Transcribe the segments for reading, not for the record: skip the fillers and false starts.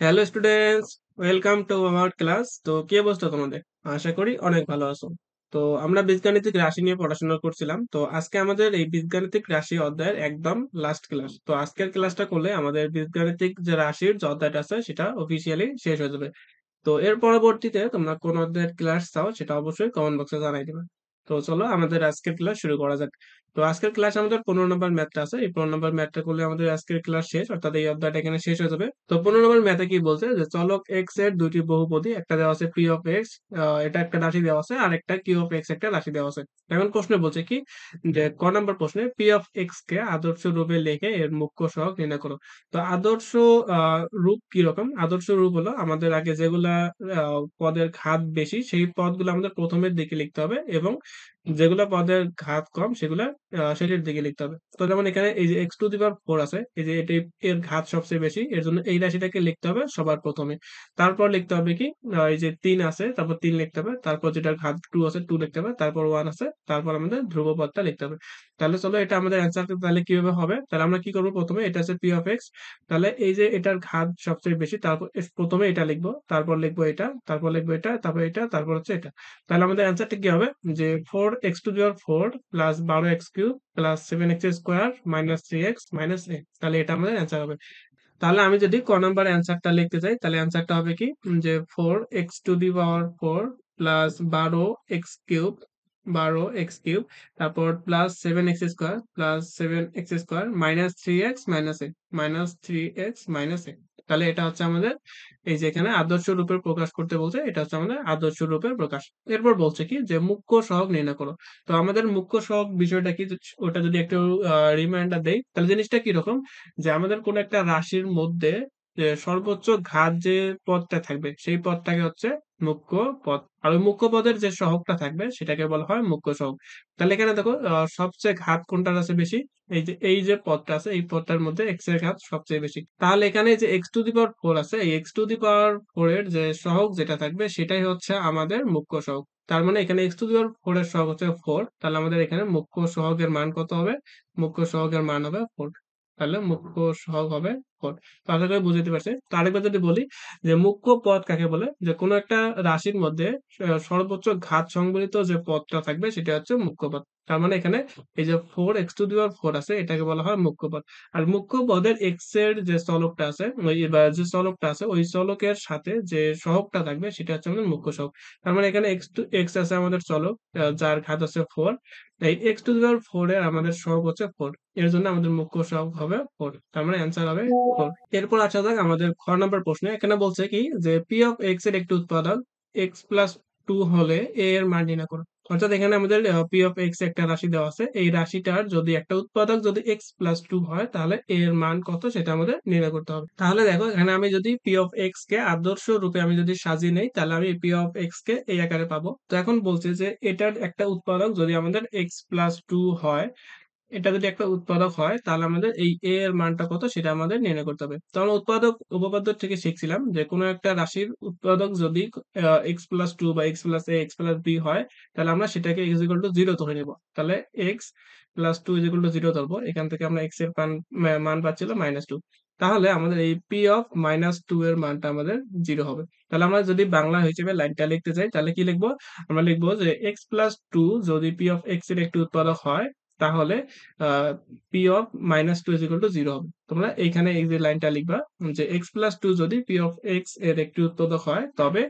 Hello students, welcome to our class. তো কি অবস্থা তোমাদের? আশা করি অনেক ভালো আছো। তো আমরা বীজগাণিতিক রাশি নিয়ে পড়াশোনা করছিলাম। তো আজকে আমাদের এই বীজগাণিতিক রাশি অধ্যায়ের একদম লাস্ট ক্লাস। তো আজকের ক্লাসটা করলে আমাদের বীজগাণিতিক যে রাশির যে অধ্যায়টা আছে সেটা অফিসিয়ালি শেষ হয়ে যাবে। তো এর পরবর্তীতে তোমরা কোন অধ্যায়ের ক্লাস চাও সেটা অবশ্যই কমেন্ট বক্সে জানাই দিবে। তো চলো আমাদের আজকের ক্লাস শুরু করা যাক। তো আজকের ক্লাস আমাদের 15 নম্বর ম্যাথটা আছে। এই 15 নম্বর ম্যাথটা করলে আমাদের আজকের ক্লাস শেষ, অর্থাৎ এই অধ্যায়টা এখানে শেষ হয়ে যাবে। তো 15 নম্বর ম্যাথে কি বলছে যে চলক এক্স এর দুইটি বহুপদী, একটা দেওয়া আছে পি অফ এক্স, এটা একটা রাশি দেওয়া আছে, আর একটা কিউ অফ এক্স একটা রাশি দেওয়া আছে। এখন প্রশ্ন বলছে কি যে ক নম্বর প্রশ্নে পি অফ এক্স কে আদর্শ রূপে লিখে এর মুখ্য সহগ নির্ণয় করো। তো আদর্শ রূপ কি রকম? আদর্শ রূপ হলো আমাদের আগে যেগুলা পদের ঘাত বেশি সেই পদগুলো আমাদের প্রথমের দিকে লিখতে হবে, এবং যেগুলা পদের ঘাত কম সেগুলা শেষের দিকে লিখতে হবে। তো যেমন এখানে এই যে x to the power four আছে, এই যে এটি এর ঘাত সবচেয়ে বেশি, এর জন্য এই রাশিটাকে লিখতে হবে সবার প্রথমে। তারপর লিখতে হবে কি, এই যে তিন আছে, তারপর তিন লিখতে হবে, তারপর যেটার ঘাত টু আছে টু লিখতে হবে, তারপর ওয়ান আছে, তারপর আমাদের ধ্রুবপদটা লিখতে হবে। তাহলে চলো এটা আমাদের অ্যান্সার তাহলে কিভাবে হবে। তাহলে আমরা কি করবো, প্রথমে এটা আছে পি অফ এক্স, তাহলে এই যে এটার ঘাত সবচেয়ে বেশি, তারপর প্রথমে এটা লিখবো, তারপর লিখবো এটা, তারপর লিখবো এটা, তারপর এটা, তারপর হচ্ছে এটা। তাহলে আমাদের অ্যান্সারটা কি হবে যে four x to the power four plus 12x³ plus 7x² minus 3x minus a. তাহলে এটা আমাদের অ্যান্সার হবে। তাহলে আমি যদি ক নাম্বার অ্যান্সারটা লিখতে চাই তাহলে অ্যান্সারটা হবে কি যে four x to the power four plus 12x³ 12x³ তারপর plus 7x² plus 7x² minus 3x minus a, minus 3x minus a. তাহলে এটা হচ্ছে আমাদের এই যে এখানে আদর্শ রূপের প্রকাশ করতে বলছে, এটা হচ্ছে আমাদের আদর্শ রূপের প্রকাশ। এরপর বলছে কি যে মুখ্য সহগ নির্ণয় করো। তো আমাদের মুখ্য সহগ বিষয়টা কি, ওটা যদি একটু রিমাইন্ডার দেই তাহলে জিনিসটা কি রকম, যে আমাদের কোন একটা রাশির মধ্যে যে সর্বোচ্চ ঘাত যে পদটা থাকবে সেই পদটাকে হচ্ছে মুখ্য পদ, আর ওই মুখ্য পদের যে সহগটা থাকবে সেটাকে বলা হয় মুখ্য সহগ। তাহলে এখানে দেখো সবচেয়ে ঘাত কোনটার আছে বেশি, এই যে পদটা আছে এই পদটার মধ্যে এক্স এর ঘাত সবচেয়ে বেশি। তাহলে এখানে যে x to the power four আছে, এই x to the power four এর যে সহগ যেটা থাকবে সেটাই হচ্ছে আমাদের মুখ্য সহগ। তার মানে এখানে x to the power four এর সহগ হচ্ছে ফোর, তাহলে আমাদের এখানে মুখ্য সহগের মান কত হবে? মুখ্য সহগের মান হবে ফোর। তাহলে মুখ্য সহগ হবে ফোর। তো আশা করি বুঝতে পারছি। তো আরেকবার যদি বলি যে মুখ্য পদ কাকে বলে, যে কোনো একটা রাশির মধ্যে সর্বোচ্চ ঘাত সংবলিত যে পদটা থাকবে সেটা হচ্ছে মুখ্য পদ। তার মানে এখানে এই যে four x to the power four আছে এটাকে বলা হয় মুখ্য পদ। আর মুখ্য পদের এক্স এর যে চলকটা আছে ওই বা যে চলকটা আছে ওই চলকের সাথে যে সহগটা থাকবে সেটা হচ্ছে আমাদের মুখ্য সহগ। তার মানে এখানে এক্স আছে আমাদের চলক, যার ঘাত আছে ফোর। এই x to the power four এর আমাদের সহগ হচ্ছে ফোর, এর জন্য আমাদের মুখ্য সহগ হবে ফোর। তার মানে অ্যান্সার হবে ফোর। এরপর আসা যাক আমাদের খ নম্বর প্রশ্নে। এখানে বলছে কি যে পি অফ এক্স এর একটি উৎপাদক এক্স প্লাস টু হলে এ এর মান নির্ণয় করো। অর্থাৎ এখানে আমাদের পি অফ এক্স একটা রাশি দেওয়া আছে, এই রাশিটার যদি একটা উৎপাদক যদি এক্স প্লাস টু হয় তাহলে এ এর মান কত সেটা আমাদের নির্ণয় করতে হবে। তাহলে দেখো এখানে আমি যদি পি অফ এক্স কে আদর্শ রূপে আমি যদি সাজিয়ে নেই তাহলে আমি পি অফ এক্স কে এই আকারে পাবো। তো এখন বলছে যে এটার একটা উৎপাদক যদি আমাদের এক্স প্লাস টু হয়, এটা যদি একটা উৎপাদক হয় তাহলে আমাদের এই এ এর মানটা কত সেটা আমাদের নির্ণয় করতে হবে। তো আমরা উৎপাদক উপপাদ্য থেকে শিখছিলাম যে কোনো একটা রাশির উৎপাদক যদি এক্স প্লাস টু বা এক্স প্লাস এ এক্স প্লাস বি হয় তাহলে আমরা সেটাকে এক্স ইকুয়াল টু জিরো ধরে নেব। তাহলে x plus two is equal to zero ধরবো, এখান থেকে আমরা এক্স এর মান পাচ্ছিল মাইনাস টু। তাহলে আমাদের এই পি অফ মাইনাস টু এর মানটা আমাদের জিরো হবে। তাহলে আমরা যদি বাংলা হিসেবে লাইনটা লিখতে চাই তাহলে কি লিখবো, আমরা লিখবো যে এক্স প্লাস টু যদি পি অফ এক্স এর একটি উৎপাদক হয় তাহলে p of minus two is equal to zero হবে। তোমরা এইখানে এই যে লাইনটা লিখবা যে এক্স প্লাস টু যদি পি অফ এক্স এর একটি উৎপাদক হয় তবে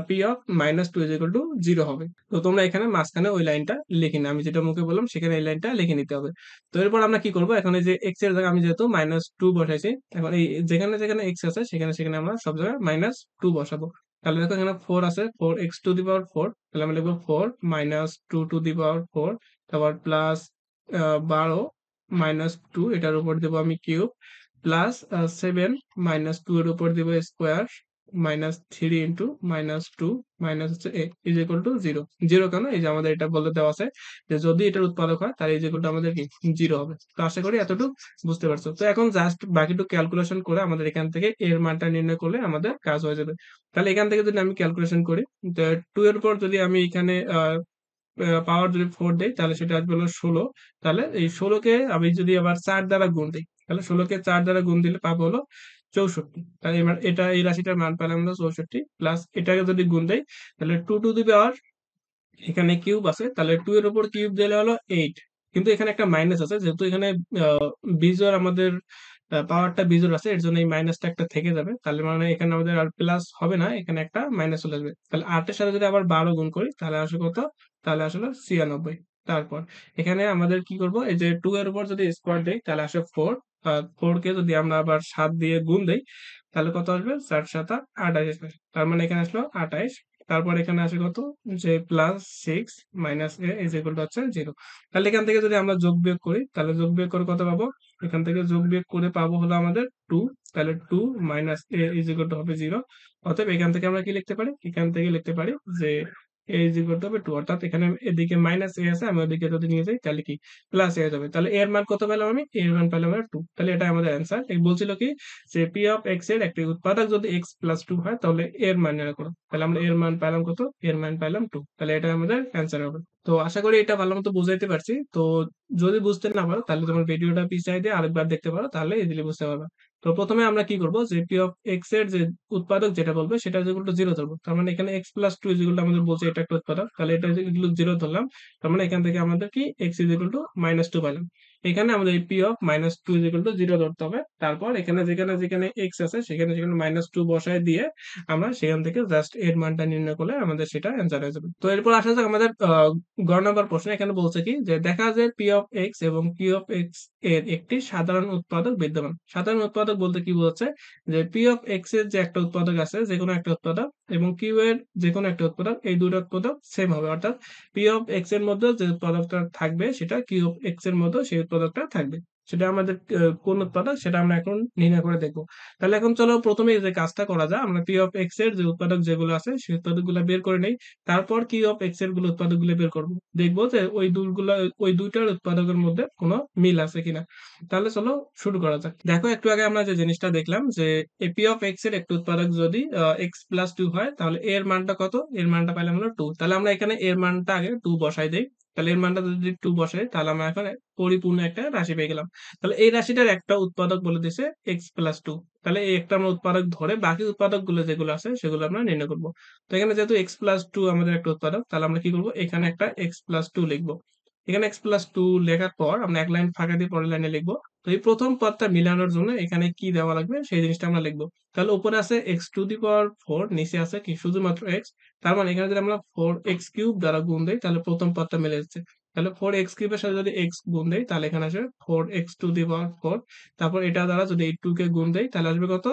p of minus two is equal to zero হবে। তো তোমরা এখানে মাঝখানে ওই লাইনটা লিখে নিও, আমি যেটা মুখে বললাম সেখানে এই লাইনটা লিখে নিতে হবে। তো এরপর আমরা কি করবো, এখানে যে এক্স এর জায়গায় আমি যেহেতু মাইনাস টু বসাইছি, এখন এই যেখানে যেখানে এক্স আছে সেখানে সেখানে আমরা সব জায়গায় মাইনাস টু বসাবো। তাহলে দেখো এখানে ফোর আছে, four x to the power four, তাহলে আমরা লিখবো four minus two to the power four, তারপর প্লাস 12 মাইনাস টু এটার উপর দেবো আমি কিউব, প্লাস 7 মাইনাস টু এর উপর দেবো square, minus three into minus two minus হচ্ছে a is equal to zero. Zero কেন, এই যে আমাদের এটা বলতে দেওয়া আছে যে যদি এটার উৎপাদক হয় তাহলে ইজ ইকুয়াল টু আমাদের কি জিরো হবে। তো আশা করি এতটুকু বুঝতে পারছো। তো এখন জাস্ট বাকিটুকু ক্যালকুলেশন করে আমাদের এখান থেকে এর মানটা নির্ণয় করলে আমাদের কাজ হয়ে যাবে। তাহলে এখান থেকে যদি আমি ক্যালকুলেশন করি, টু এর উপর যদি আমি এখানে পাওয়ার যদি ফোর দেই তাহলে সেটা আসবে হলো ষোলো। তাহলে এই ষোলোকে আমি যদি আবার চার দ্বারা গুণ দিই তাহলে ষোলোকে চার দ্বারা গুণ দিলে পাবো হলো 64। তাহলে এটা এই রাশিটার মান পেলাম আমরা 64 প্লাস এটাকে যদি গুণ দেই তাহলে 2 টু দি পাওয়ার এখানে কিউব আছে তাহলে 2 এর উপর কিউব দিলে হলো 8, কিন্তু এখানে একটা মাইনাস আছে যেহেতু এখানে বিজোড় আমাদের পাওয়ারটা বিজোড় আছে এর জন্য এই মাইনাসটা একটা থেকে যাবে, তাহলে মানে এখানে আমাদের আর প্লাস হবে না, এখানে একটা মাইনাস চলে আসবে। তাহলে 8 এর সাথে যদি আবার 12 গুণ করি তাহলে আসলে কত, তাহলে আসলে 96। তারপর এখানে আমাদের কি করব, এই যে 2 এর উপর যদি স্কোয়ার দেই তাহলে আসে 4, 4 কে যদি আমরা আবার 7 দিয়ে গুণ দেই তাহলে কত আসবে, 4 7 28 আসবে। তার মানে এখানে আসলো 28। তারপর এখানে আসে কত, যে plus 6 minus A is equal two হচ্ছে 0। তাহলে এখান থেকে যদি আমরা যোগ বিয়োগ করি তাহলে যোগ বিয়োগ করে কত পাবো, এখান থেকে যোগ বিয়োগ করে পাবো হলো আমাদের 2, তাহলে 2 minus A is equal two হবে 0। অতএব এখান থেকে আমরা কি লিখতে পারি, এখান থেকে লিখতে পারি যে এ ইজ ইকুয়াল টু হবে 2, অর্থাৎ এখানে এদিকে মাইনাস এ আছে, আমি ওদিকে যদি নিয়ে যাই তাহলে কি প্লাস এ হয়ে যাবে। তাহলে এর মান কত পেলাম, আমি এর মান পেলাম 2। তাহলে এটা আমাদের অ্যান্সার। বলছিল কি যে পি অফ এক্স এর একটি উৎপাদক যদি এক্স প্লাস 2 হয় তাহলে এর মান নির্ণয় করো। তাহলে আমরা এর মান পেলাম কত, এর মান পেলাম 2। তাহলে এটা আমাদের অ্যান্সার হবে। তো আশা করি এটা ভালো মতো বুঝাইতে পারছি। তো যদি বুঝতে না পারো তাহলে তোমার ভিডিওটা পিছাই দিয়ে আরেকবার দেখতে পারো, তাহলে ইজিলি বুঝতে পারবে। তো প্রথমে আমরা কি করব, যে পি অফ এক্স এর যে উৎপাদক যেটা বলবে সেটা ইকুয়াল টু 0 ধরবো। তার মানে এখানে এক্স প্লাস 2 ইকুয়াল টু আমাদের বলছে এটা একটা উৎপাদক, তাহলে এটা ইকুয়াল টু 0 ধরলাম। তার মানে এখান থেকে আমাদের কি এক্স ইকুয়াল টু -2 পাইলাম। এখানে আমাদের পি অফ -2 ইকুয়াল টু 0 ধরতে হবে। তারপর এখানে যেখানে যেখানে এক্স আছে সেখানে সেখানে -2 বসায় দিয়ে আমরা সেখান থেকে জাস্ট এর মানটা নির্ণয় করলে আমাদের সেটা অ্যান্সার হয়ে যাবে। তো এরপর আসা যাক আমাদের গ নম্বর প্রশ্ন। এখানে বলছে কি যে দেখা যায় পি অফ এক্স এবং কিউ অফ এক্স এর একটি সাধারণ উৎপাদক বিদ্যমান। সাধারণ উৎপাদক বলতে কি বোঝাচ্ছে, যে পি অফ এক্স এর যে একটা উৎপাদক আছে, যে কোনো একটা উৎপাদক, এবং কিউ এর যে কোনো একটা উৎপাদক, এই দুটো উৎপাদক সেম হবে, অর্থাৎ পি অফ এক্স এর মধ্যে যে উৎপাদকটা থাকবে সেটা কিউ অফ এক্স এর মধ্যে সেই উৎপাদকটা থাকবে। সেটা আমাদের কোন উৎপাদক সেটা আমরা এখন নির্ণয় করে দেখবো। তাহলে এখন চলো প্রথমে যে কাজটা করা যায়, আমরা পি অফ এক্স এর যে উৎপাদক যেগুলো আছে সেই উৎপাদক গুলো বের করে নেই। তারপর কিউ অফ এক্স এর উৎপাদক গুলো বের করবো, দেখবো যে ওই দুইটার উৎপাদকের মধ্যে কোনো মিল আছে কিনা। তাহলে চলো শুরু করা যাক। দেখো একটু আগে আমরা যে জিনিসটা দেখলাম যে পি অফ এক্স এর একটা উৎপাদক যদি এক্স প্লাস 2 হয় তাহলে এর মানটা কত, এর মানটা পাইলাম হলো 2। তাহলে আমরা এখানে এর মানটা আগে 2 বসাই দেই। তাহলে এর মানটা যদি 2 বসাই তাহলে আমরা এখন পরিপূর্ণ একটা রাশি পেয়ে গেলাম। তাহলে এই রাশিটার একটা উৎপাদক বলে দিছে এক্স প্লাস 2। তাহলে এই একটা আমরা উৎপাদক ধরে বাকি উৎপাদক গুলো যেগুলো আছে সেগুলো আমরা নির্ণয় করবো। তো এখানে যেহেতু এক্স প্লাস 2 আমাদের একটা উৎপাদক, তাহলে আমরা কি করবো, এখানে একটা এক্স প্লাস 2 লিখবো। এখানে এক্স প্লাস 2 লেখার পর আমরা এক লাইন ফাঁকা দিয়ে পরের লাইনে লিখবো। তো এই প্রথম পদটা মিলানোর জন্য এখানে কি দেওয়া লাগবে সেই জিনিসটা আমরা লিখবো। তাহলে উপরে আছে এক্স টু দি পাওয়ার 4, নিচে আছে কি শুধুমাত্র এক্স। তার মানে এখানে যদি আমরা 4x³ দ্বারা গুণ দেই তাহলে প্রথম পদটা মিলে যাচ্ছে। তাহলে 4x³ এর সাথে যদি এক্স গুণ দেই তাহলে এখানে আসবে 4x⁴। তারপর এটা দ্বারা যদি এই 2 কে গুণ দেই তাহলে আসবে কত,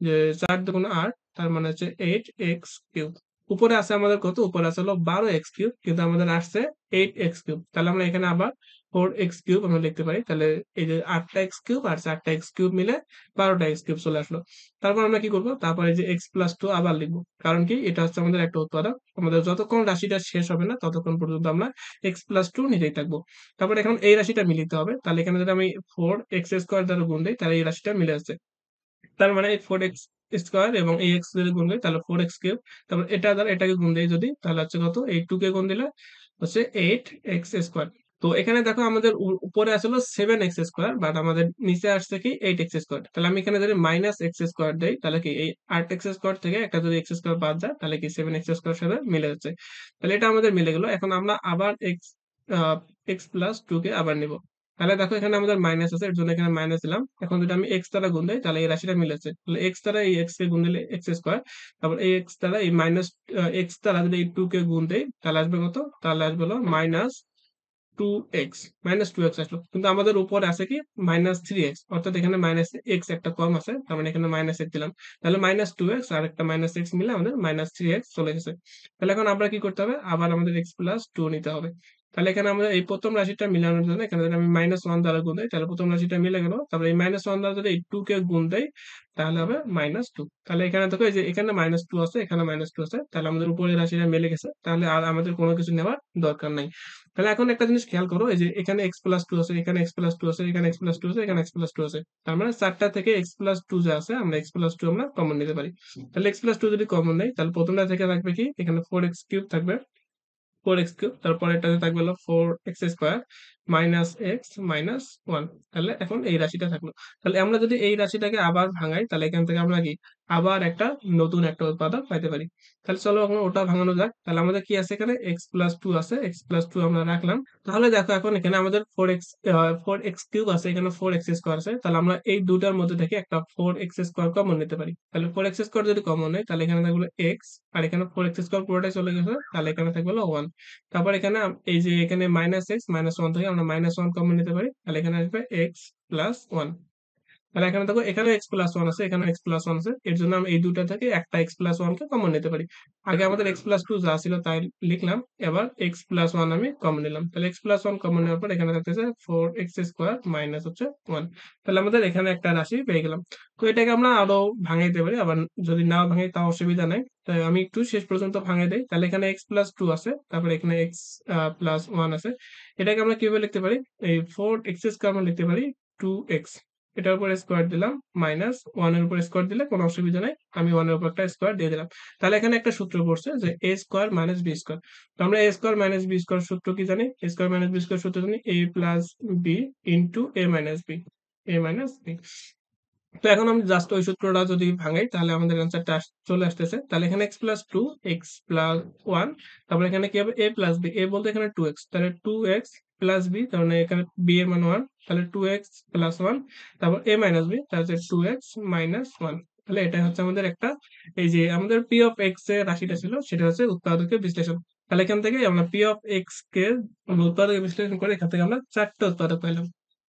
যে 4 দুগুণ 8, তার মানে হচ্ছে 8x³। উপরে আছে আমাদের কত, উপরে আছে হলো 12x³ কিন্তু আমাদের আসছে 8x³। তাহলে আমরা এখানে আবার 4x³ আমরা লিখতে পারি। তাহলে এই যে 8টা x³ আর 4টা x³ মিলে 12টা x³ চলে আসলো। তারপর আমরা কি করব, তারপরে যে x প্লাস 2 আবার লিখবো, কারণ কি এটা হচ্ছে আমাদের একটা উৎপাদক। আমাদের যতক্ষণ রাশিটা শেষ হবে না ততক্ষণ পর্যন্ত আমরা x প্লাস 2 নিতেই থাকবো। তারপর এখন এই রাশিটা মিলিতে হবে। তাহলে এখানে যদি আমি 4x² দ্বারা গুণ দিই তাহলে এই রাশিটা মিলে যাচ্ছে। তার মানে 4x² এবং এই x যদি গুণ দিই তাহলে 4x³। তারপর এটা দ্বারা এটাকে গুণ দেই যদি তাহলে হচ্ছে কত, এই 2 কে গুণ দিলে হচ্ছে 8x²। তো এখানে দেখো আমাদের উপরে আসলে 7x², বাট আমাদের নিচে আসছে কি 8x²। তাহলে আমি এখানে যদি -x² দেই তাহলে কি এই 8x² থেকে একটা যদি x² বাদ যায় তাহলে কি 7x² সাথে মিলে যাচ্ছে। তাহলে এটা আমাদের মিলে গেল। এখন আমরা আবার x প্লাস 2 কে আবার নিব। তাহলে দেখো এখানে আমাদের মাইনাস আছে এর জন্য এখানে মাইনাস দিলাম। এখন যদি আমি x দ্বারা গুণ দেই তাহলে এই রাশিটা মিলেছে। তাহলে x দ্বারা এই x কে গুণ দিলে x²। তারপর এই x দ্বারা এই x দ্বারা যদি এই 2 কে গুণ দেই তাহলে আসবে কত, তাহলে আসবে হলো -2x, -2x আসলো। কিন্তু আমাদের উপরে আছে কি -3x, অর্থাৎ এখানে -x একটা কম আছে, তার মানে এখানে -x দিলাম। তাহলে -2x আর একটা -x মিলে আমাদের -3x চলে গেছে। তাহলে এখন আমরা কি করতে হবে, আবার আমাদের x প্লাস 2 নিতে হবে। তাহলে এখানে আমাদের এই প্রথম রাশিটা মিলানোর জন্য এখানে যদি আমি -1 দ্বারা গুণ দেই তাহলে প্রথম রাশিটা মিলে গেল। তারপরে এই -1 দ্বারা যদি এই 2 কে গুণ দেই তাহলে হবে -2। তাহলে এখানে দেখো এই যে এখানে -2 আছে, এখানে -2 আছে, তাহলে আমাদের উপরের রাশিটা মিলে গেছে। তাহলে আর আমাদের কোনো কিছু নেওয়ার দরকার নাই। তাহলে এখন একটা জিনিস খেয়াল করো, এই যে এখানে x প্লাস 2 আছে, এখানে x প্লাস 2 আছে, এখানে x প্লাস 2 আছে, এখানে x প্লাস 2 আছে। তার মানে 4টা থেকে x প্লাস 2 যে আছে আমরা x প্লাস 2 আমরা কমন নিতে পারি। তাহলে x প্লাস 2 যদি কমন নেই তাহলে প্রথমটা থেকে থাকবে কি, এখানে 4x³ থাকবে। 4x কিউব, তারপর এটাতে থাকবে হলো 4x² মাইনাস এক্স মাইনাস 1। তাহলে এখন এই রাশিটা থাকলো। তাহলে আমরা যদি এই রাশিটাকে আবার ভাঙাই, তাহলে এখান থেকে আমরা কি আবার একটা নতুন একটা উৎপাদক পাইতে পারি। তাহলে চলো এখন ওটা ভাঙানো যাক। তাহলে আমাদের কি আছে এখানে x+2 আছে, x+2 আমরা রাখলাম। তাহলে দেখো এখন এখানে আমাদের 4x কিউব আছে, এখানে 4x² আছে। তাহলে আমরা এই দুটার মধ্যে থেকে একটা 4x² কমন নিতে পারি। তাহলে 4x² যদি কমন নেই, তাহলে এখানে থাকবে x, আর এখানে 4x² পুরোটাই চলে গেছে, তাহলে এখানে থাকবে 1। তারপর এখানে এই যে এখানে -x, -1 থেকে আমরা -1 কমন নিতে পারি, তাহলে এখানে আসবে x+1। তাহলে এখানে দেখো এখানে x+1 আছে, এখানে x+1 আছে, এর জন্য আমরা এই দুটা থেকে একটা x+1 কে কমন নিতে পারি। আগে আমাদের x+2 যা ছিল তাই লিখলাম, এবার x+1 আমি কমন নিলাম। তাহলে x+1 কমন নেওয়ার পর এখানে থাকতেছে 4x² মাইনাস হচ্ছে 1। তাহলে আমাদের এখানে একটা রাশি পেয়ে গেলাম। তো এটাকে আমরা আরো ভাঙাইতে পারি, আবার যদি নাও ভাঙাই তাও অসুবিধা নাই। তাই আমি একটু শেষ পর্যন্ত ভাঙাই দেই। তাহলে এখানে x+2 আছে, তারপরে এখানে x+1 আছে। এটাকে আমরা কিভাবে লিখতে পারি, এই 4x² আমরা লিখতে পারি 2x, এটার উপর স্কোয়ার দিলাম, মাইনাস 1 এর উপর স্কোয়ার দিলে কোনো অসুবিধা নাই, আমি 1 এর উপর একটা স্কোয়ার দিয়ে দিলাম। তাহলে এখানে একটা সূত্র পড়ছে যে a² - b²। তো আমরা a² - b² সূত্র কি জানি, a² - b² সূত্র জানি a+b ইন্টু a-b, a-b। তো এখন আমি জাস্ট ওই সূত্রটা যদি ভাঙাই, তাহলে আমাদের অ্যান্সারটা চলে আসতেছে। তাহলে এখানে x+2, x+1, তারপর এখানে কি হবে a+b, a বলতে এখানে 2x, তাহলে 2x+b, তার মানে এখানে b এর মান 1, তাহলে 2x+1, তারপর a-b, তাহলে 2x-1। তাহলে এটা হচ্ছে আমাদের একটা, এই যে আমাদের p অফ x এর রাশিটা ছিল সেটা হচ্ছে উৎপাদকের বিশ্লেষণ। তাহলে এখান থেকে আমরা p অফ x কে উৎপাদকের বিশ্লেষণ করে এখান থেকে আমরা 4টা উৎপাদক পাইলাম।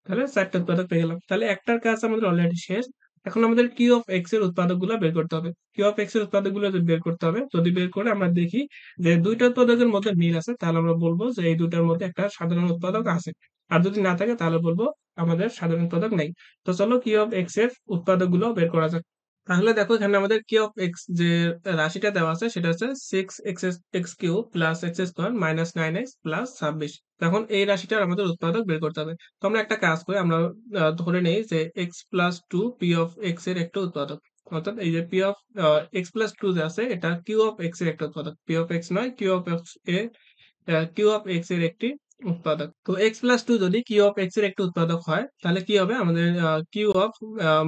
তাহলে 4টা উৎপাদক পেয়ে গেলাম। তাহলে একটার কাজ আমাদের অলরেডি শেষ। এখন আমাদের কিউ অফ এক্স এর উৎপাদকগুলো বের করতে হবে। কিউ অফ এক্স এর উৎপাদকগুলো যদি বের করতে হবে, যদি বের করে আমরা দেখি যে দুইটা উৎপাদকের মধ্যে মিল আছে, তাহলে আমরা বলবো যে এই দুইটার মধ্যে একটা সাধারণ উৎপাদক আছে। আর যদি না থাকে তাহলে বলবো আমাদের সাধারণ উৎপাদক নেই। তো চলো কিউ অফ এক্স এর উৎপাদকগুলো বের করা যাক। তাহলে দেখো এখানে আমাদের কিউ অফ এক্স যে রাশিটা দেওয়া আছে সেটা হচ্ছে 6x cube plus x² minus 9x plus 26। তখন এই রাশিটার আমাদের উৎপাদক বের করতে হবে। তো আমরা একটা কাজ করি, আমরা ধরে নেই যে x+2 পি অফ এক্স এর একটা উৎপাদক। অর্থাৎ এই যে পি অফ x+2 যে আছে এটা কিউ অফ এক্স এর একটা উৎপাদক, পি অফ এক্স নয়, কিউ অফ এক্স এর একটি উৎপাদক। তো x+2 যদি কিউ অফ এক্স এর একটি উৎপাদক হয়, তাহলে কি হবে আমাদের কিউ অফ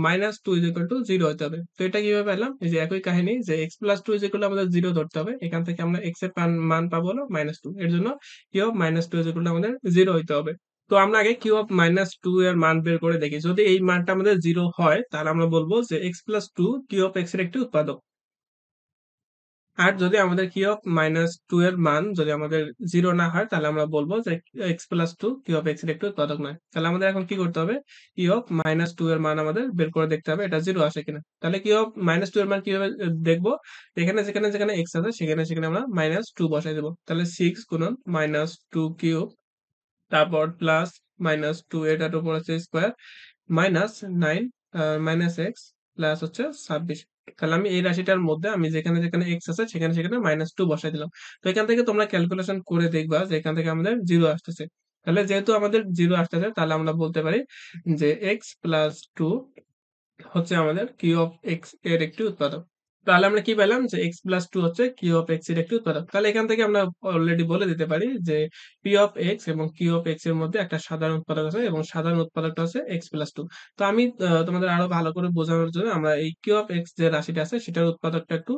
-2 = 0 হতে হবে। তো এটা কিভাবে পেলাম, এই যে একই কাহিনী যে x+2 আমাদের 0 ধরতে হবে, এখান থেকে আমরা x এর মান পাবো হলো -2, এর জন্য কিউ অফ -2 আমাদের 0 হইতে হবে। তো আমরা আগে কিউ অফ -2 এর মান বের করে দেখি, যদি এই মানটা আমাদের 0 হয় তাহলে আমরা বলবো যে x+2 কিউ অফ এক্স এর একটি উৎপাদক। আর যদি আমাদের কিউ অফ -2 এর মান যদি আমাদের 0 না হয়, তাহলে আমরা বলবো যে x+2 কিউ অফ এক্স এর একটি উৎপাদক নয়। তাহলে আমাদের এখন কি করতে হবে, কিউ অফ -2 এর মান আমাদের বের করে দেখতে হবে এটা 0 আসে কিনা। তাহলে কিউ অফ -2 এর মান কিভাবে দেখবো, এখানে যেখানে যেখানে x আছে সেখানে সেখানে আমরা -2 বসাই দেবো। তাহলে 6 গুণন -2 কিউব, তারপর প্লাস -2, এটার উপর হচ্ছে square, minus 9 minus x plus হচ্ছে 26। তাহলে আমি এই রাশিটার মধ্যে আমি যেখানে যেখানে এক্স আছে সেখানে সেখানে -2 বসাই দিলাম। তো এখান থেকে তোমরা ক্যালকুলেশন করে দেখবা যে এখান থেকে আমাদের 0 আসতেছে। তাহলে যেহেতু আমাদের 0 আসতেছে, তাহলে আমরা বলতে পারি যে x+2 হচ্ছে আমাদের কিউ অফ এক্স এর একটি উৎপাদক। তাহলে আমরা কি পেলাম যে x+2 হচ্ছে কিউ অফ এক্স এর একটি উৎপাদক। তাহলে এখান থেকে আমরা অলরেডি বলে দিতে পারি যে পি অফ এক্স এবং কিউ অফ এক্স এর মধ্যে একটা সাধারণ উৎপাদক আছে এবং সাধারণ উৎপাদকটা হচ্ছে x+2। তো আমি তোমাদের আরো ভালো করে বোঝানোর জন্য আমরা এই কিউ অফ এক্স যে রাশিটা আছে সেটার উৎপাদকটা একটু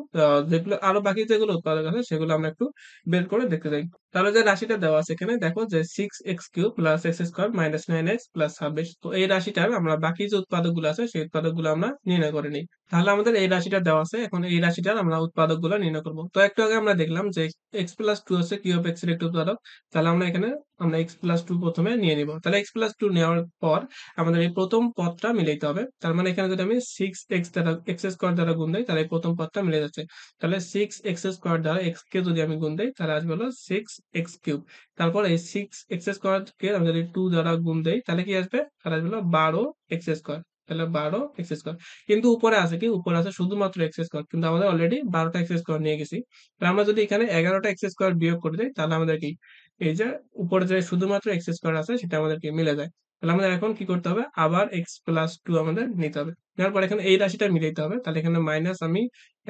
যেগুলো আরো বাকি যেগুলো উৎপাদক আছে সেগুলো আমরা একটু বের করে দেখতে চাই। তাহলে যে রাশিটা দেওয়া আছে এখানে দেখো যে 6x cube plus x² minus 9x plus 26। তো এই রাশিটার আমরা বাকি যে উৎপাদকগুলো আছে সেই উৎপাদকগুলো আমরা নির্ণয় করে নিই। তাহলে আমাদের এই রাশিটা দেওয়া আছে, এখন এই রাশিটার আমরা উৎপাদকগুলো নির্ণয় করব। তো একটু আগে আমরা দেখলাম যে x+2 হচ্ছে কিউ অফ এক্স এর একটি উৎপাদক। তাহলে আমরা এখানে আমরা x+2 প্রথমে নিয়ে নিব। তাহলে x+2 নেওয়ার পর আমাদের এই প্রথম পদটা মিলাইতে হবে। তার মানে এখানে যদি আমি 6x দ্বারা x² দ্বারা গুণ দেই, তাহলে এই প্রথম পদটা মিলে যাচ্ছে। তাহলে 6x² দ্বারা x কে যদি আমি গুণ দেই, তাহলে আসবে হলো 6x কিউব। তারপর এই 6x² কে আমি যদি 2 দ্বারা গুণ দেই, তাহলে কি আসবে, তাহলে আসবে হলো 12x²। তাহলে 12x²। কিন্তু উপরে আছে কি, উপরে আছে শুধুমাত্র x², কিন্তু আমাদের অলরেডি 12টা x² নিয়ে গেছি। তাহলে আমরা যদি এখানে 11টা x² বিয়োগ করে দিই, তাহলে আমাদের কি এই যে উপরে যে শুধুমাত্র x² আছে সেটা আমাদের কি মিলে যায়। তাহলে আমাদের এখন কি করতে হবে? আবার x+2 আমাদের নিতে হবে। নেওয়ার পর এখানে এই রাশিটা মিলাইতে হবে। তাহলে এখানে মাইনাস আমি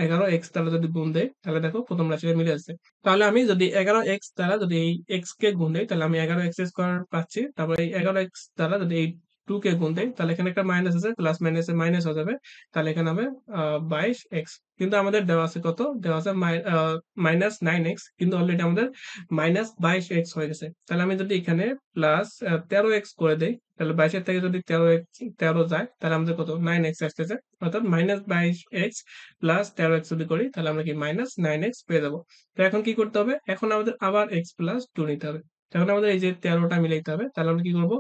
11x দ্বারা যদি গুণ দেই, তাহলে দেখো প্রথম রাশিটা মিলে যাচ্ছে। তাহলে আমি যদি 11x দ্বারা যদি এই x কে গুণ দেই, তাহলে আমি 11x² পাচ্ছি। তারপর এই 11x দ্বারা যদি এই 2 কে গুণ দেই, তাহলে এখানে একটা মাইনাস আছে, প্লাস মাইনাসে মাইনাস হয়ে যাবে। তাহলে এখানে হবে 22x। কিন্তু আমাদের দেওয়া আছে কত? দেওয়া আছে -9x, কিন্তু অলরেডি আমাদের -22x হয়ে গেছে। তাহলে আমি যদি এখানে প্লাস 13x করে দেই, তাহলে 22 এর থেকে যদি 13 যায়, তাহলে আমাদের কত? 9x আসতেছে। অর্থাৎ -22x প্লাস 13x যদি করি, তাহলে আমরা কি -9x পেয়ে যাবো। তো এখন কি করতে হবে? এখন আমাদের আবার x+2 নিতে হবে। এখন আমাদের এই যে 13টা মিলাইতে হবে। তাহলে আমরা কি করব?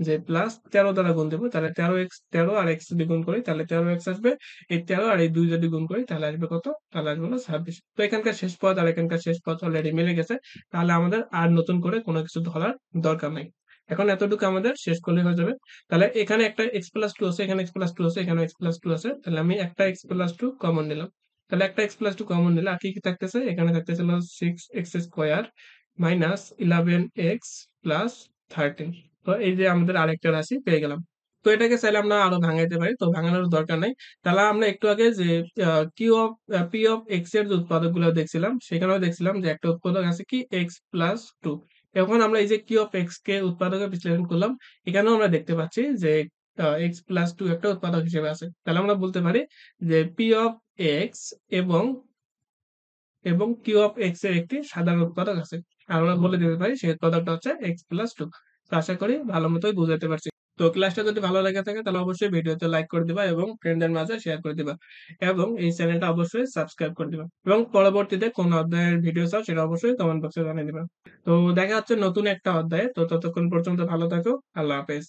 যে প্লাস 13 দ্বারা গুণ দেব। তাহলে 13 আর x যদি গুণ করি, তাহলে 13x আসবে। এই 13 আর এই 2 যদি গুণ করি, তাহলে আসবে কত? তাহলে আসবে হলো 26। তো এখানকার শেষ পদ আর এখানকার শেষ পদ অলরেডি মিলে গেছে। তাহলে আমাদের আর নতুন করে কোনো কিছু ধরার দরকার নাই। এখন এতটুকু আমাদের শেষ করলে হয়ে যাবে। তাহলে এখানে একটা x+2 আছে, এখানে x+2 আছে, এখানে x+2 আছে। তাহলে আমি একটা x+2 কমন নিলাম। তাহলে একটা x+2 কমন নিলে আর কি থাকতেছে? এখানে থাকতেছে হলো 6x² মাইনাস 11x প্লাস 13। তো এই যে আমাদের আরেকটা রাশি পেয়ে গেলাম। তো এটাকে চাইলে আমরা আরো ভাঙাইতে পারি। তো ভাঙানোর দরকার নাই। তাহলে আমরা একটু আগে যে P অফ x এর যে উৎপাদকগুলো দেখছিলাম, সেখানেও দেখছিলাম যে একটা উৎপাদক আছে কি x+2। এখন আমরা এই যে Q অফ x কে উৎপাদকে বিশ্লেষণ করলাম, এখানেও আমরা দেখতে পাচ্ছি যে x+2 একটা উৎপাদক হিসেবে আছে। তাহলে আমরা বলতে পারি যে P অফ x এবং Q অফ x এর একটি সাধারণ উৎপাদক আছে। আর আমরা বলে দিতে পারি সেই উৎপাদকটা হচ্ছে x+2। তো আশা করি ভালো মতোই বুঝাতে পারছি। তো ক্লাসটা যদি ভালো লেগে থাকে, তাহলে অবশ্যই ভিডিওতে লাইক করে দিবা এবং ফ্রেন্ডদের মাঝে শেয়ার করে দিবা এবং এই চ্যানেলটা অবশ্যই সাবস্ক্রাইব করে দিবা এবং পরবর্তীতে কোন অধ্যায়ের ভিডিও চাও সেটা অবশ্যই কমেন্ট বক্সে জানিয়ে দিবা। তো দেখা হচ্ছে নতুন একটা অধ্যায়ে। তো ততক্ষণ পর্যন্ত ভালো থাকো। আল্লাহ হাফেজ।